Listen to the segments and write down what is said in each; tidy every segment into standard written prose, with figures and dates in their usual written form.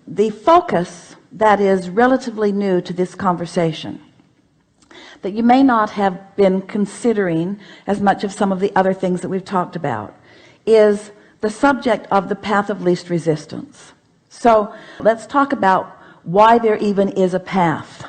the focus that is relatively new to this conversation, that you may not have been considering as much of some of the other things that we've talked about, is the subject of the path of least resistance. So let's talk about why there even is a path.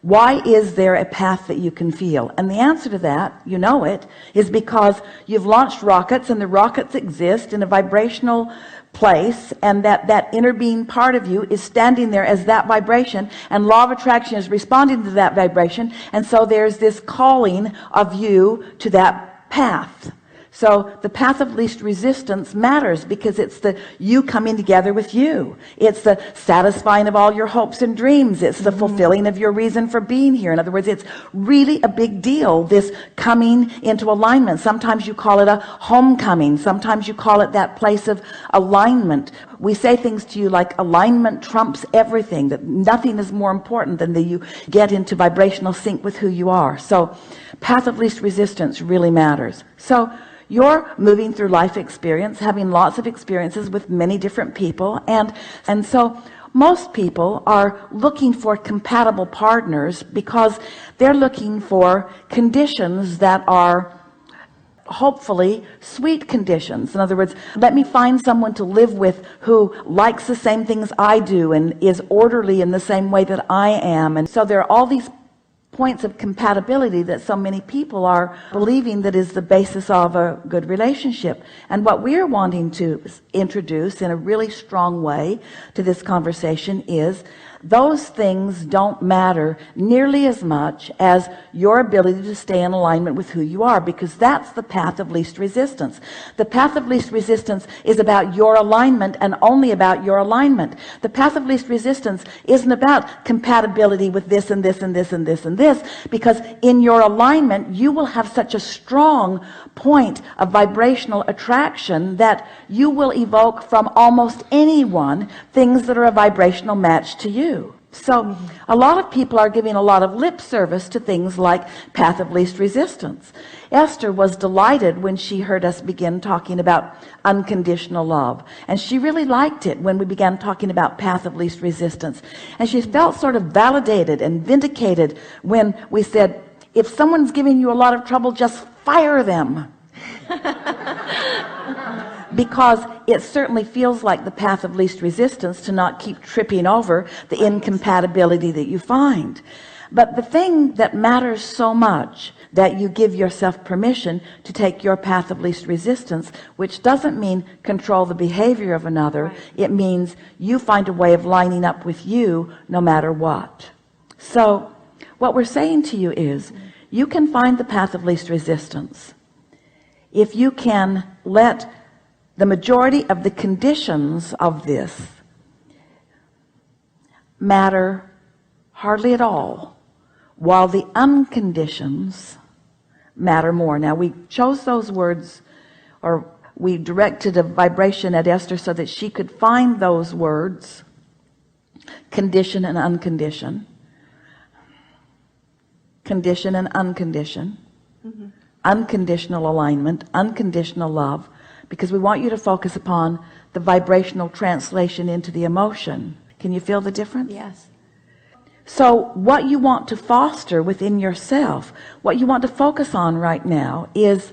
Why is there a path that you can feel? And the answer to that, you know it, is because you've launched rockets, and the rockets exist in a vibrational place, and that inner being part of you is standing there as that vibration, and law of attraction is responding to that vibration, and so there's this calling of you to that path. So the path of least resistance matters because it's the you coming together with you. It's the satisfying of all your hopes and dreams. It's the fulfilling of your reason for being here. In other words, it's really a big deal, this coming into alignment. Sometimes you call it a homecoming. Sometimes you call it that place of alignment. We say things to you like alignment trumps everything, that nothing is more important than that you get into vibrational sync with who you are. So path of least resistance really matters. So you're moving through life experience, having lots of experiences with many different people, and so most people are looking for compatible partners because they're looking for conditions that are hopefully sweet conditions. In other words, let me find someone to live with who likes the same things I do and is orderly in the same way that I am. And so there are all these points of compatibility that so many people are believing that is the basis of a good relationship. And what we're wanting to introduce in a really strong way to this conversation is those things don't matter nearly as much as your ability to stay in alignment with who you are, because that's the path of least resistance. The path of least resistance is about your alignment and only about your alignment. The path of least resistance isn't about compatibility with this and this and this and this and this, because in your alignment you will have such a strong point of vibrational attraction that you will evoke from almost anyone things that are a vibrational match to you. So a lot of people are giving a lot of lip service to things like path of least resistance. Esther was delighted when she heard us begin talking about unconditional love, and she really liked it when we began talking about path of least resistance, and she felt sort of validated and vindicated when we said, if someone's giving you a lot of trouble, just fire them. Because it certainly feels like the path of least resistance to not keep tripping over the incompatibility that you find. But the thing that matters so much, that you give yourself permission to take your path of least resistance, which doesn't mean control the behavior of another. It means you find a way of lining up with you no matter what. So what we're saying to you is, you can find the path of least resistance if you can let the majority of the conditions of this matter hardly at all, while the unconditions matter more. Now, we chose those words, or we directed a vibration at Esther so that she could find those words, condition and uncondition, condition and uncondition, unconditional alignment, unconditional love, because we want you to focus upon the vibrational translation into the emotion. Can you feel the difference? Yes. So what you want to foster within yourself, what you want to focus on right now, is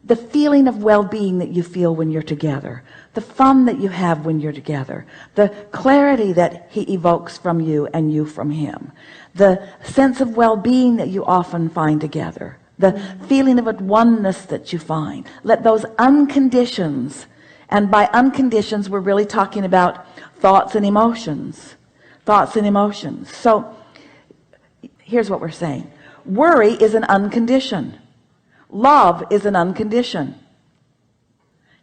the feeling of well-being that you feel when you're together, the fun that you have when you're together, the clarity that he evokes from you and you from him, the sense of well-being that you often find together, the feeling of a oneness that you find. Let those unconditions, and by unconditions we're really talking about thoughts and emotions. So here's what we're saying. Worry is an uncondition. Love is an uncondition.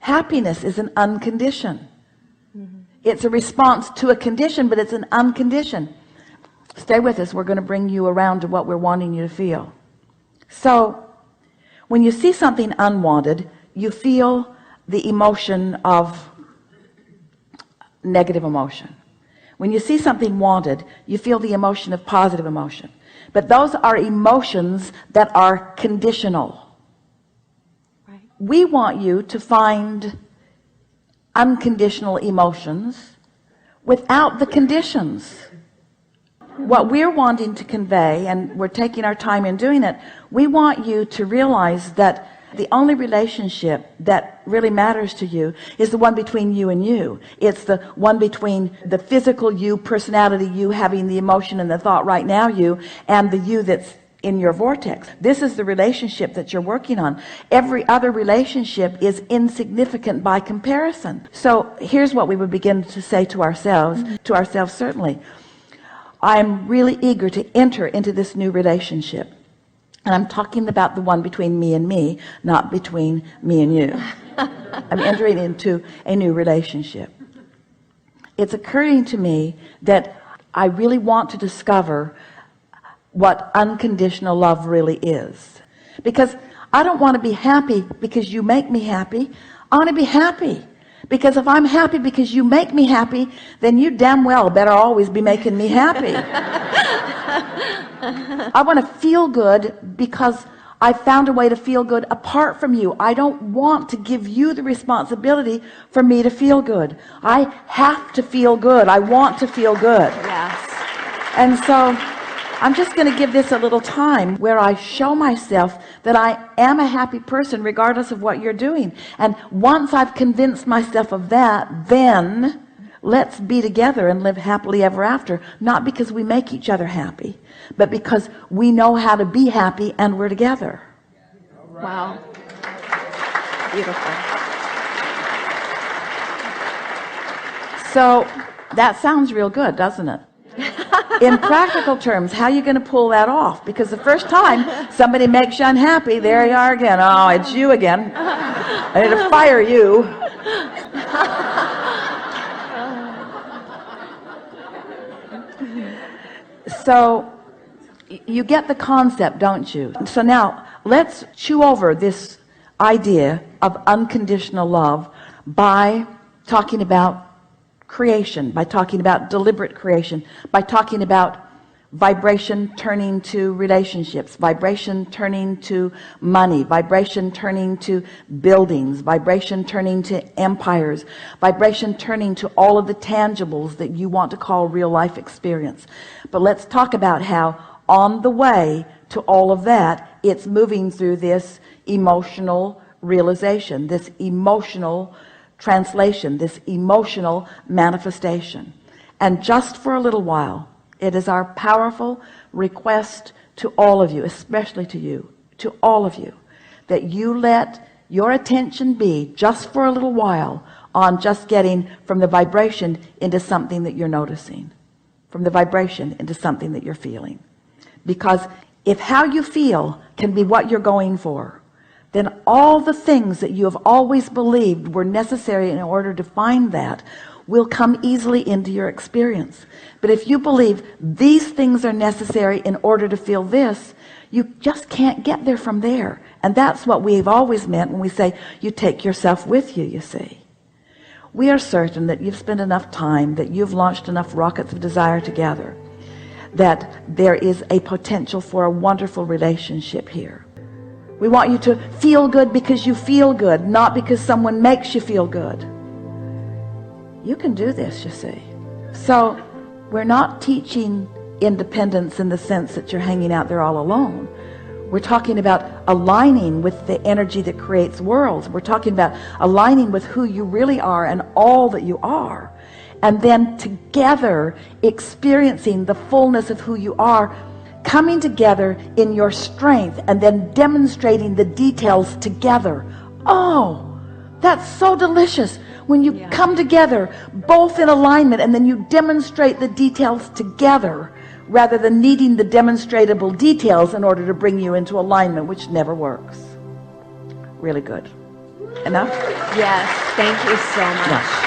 Happiness is an uncondition. It's a response to a condition, but it's an uncondition. Stay with us. We're going to bring you around to what we're wanting you to feel. So when you see something unwanted, you feel the emotion of negative emotion. When you see something wanted, you feel the emotion of positive emotion. But those are emotions that are conditional. Right. We want you to find unconditional emotions without the conditions. What we're wanting to convey, and we're taking our time in doing it, we want you to realize that the only relationship that really matters to you is the one between you and you. It's the one between the physical you, personality you, having the emotion and the thought right now you, and the you that's in your vortex. This is the relationship that you're working on. Every other relationship is insignificant by comparison. So here's what we would begin to say to ourselves certainly. I'm really eager to enter into this new relationship. And I'm talking about the one between me and me, not between me and you. I'm entering into a new relationship. It's occurring to me that I really want to discover what unconditional love really is. Because I don't want to be happy because you make me happy. I want to be happy. Because if I'm happy because you make me happy, then you damn well better always be making me happy. I want to feel good because I found a way to feel good apart from you. I don't want to give you the responsibility for me to feel good. I have to feel good. I want to feel good. Yes. And so I'm just going to give this a little time where I show myself that I am a happy person regardless of what you're doing. And once I've convinced myself of that, then let's be together and live happily ever after. Not because we make each other happy, but because we know how to be happy and we're together. Wow. Beautiful. So that sounds real good, doesn't it? In practical terms, how are you going to pull that off? Because the first time somebody makes you unhappy, there you are again. Oh, it's you again. I need to fire you. So you get the concept, don't you? So now let's chew over this idea of unconditional love by talking about creation, by talking about deliberate creation, by talking about vibration turning to relationships, vibration turning to money, vibration turning to buildings, vibration turning to empires, vibration turning to all of the tangibles that you want to call real life experience. But let's talk about how on the way to all of that, it's moving through this emotional realization, this emotional translation, this emotional manifestation. And just for a little while, it is our powerful request to all of you, especially to you, to all of you, that you let your attention be just for a little while on just getting from the vibration into something that you're noticing, from the vibration into something that you're feeling. Because if how you feel can be what you're going for, then all the things that you have always believed were necessary in order to find that will come easily into your experience. But if you believe these things are necessary in order to feel this, you just can't get there from there. And that's what we've always meant when we say you take yourself with you, you see. We are certain that you've spent enough time, that you've launched enough rockets of desire together, that there is a potential for a wonderful relationship here. We want you to feel good because you feel good, not because someone makes you feel good. You can do this, you see. So we're not teaching independence in the sense that you're hanging out there all alone. We're talking about aligning with the energy that creates worlds. We're talking about aligning with who you really are and all that you are. And then together experiencing the fullness of who you are, coming together in your strength and then demonstrating the details together. Oh, that's so delicious when you come together both in alignment and then you demonstrate the details together rather than needing the demonstratable details in order to bring you into alignment, which never works. Really good. Enough? Yes, thank you so much. Yeah.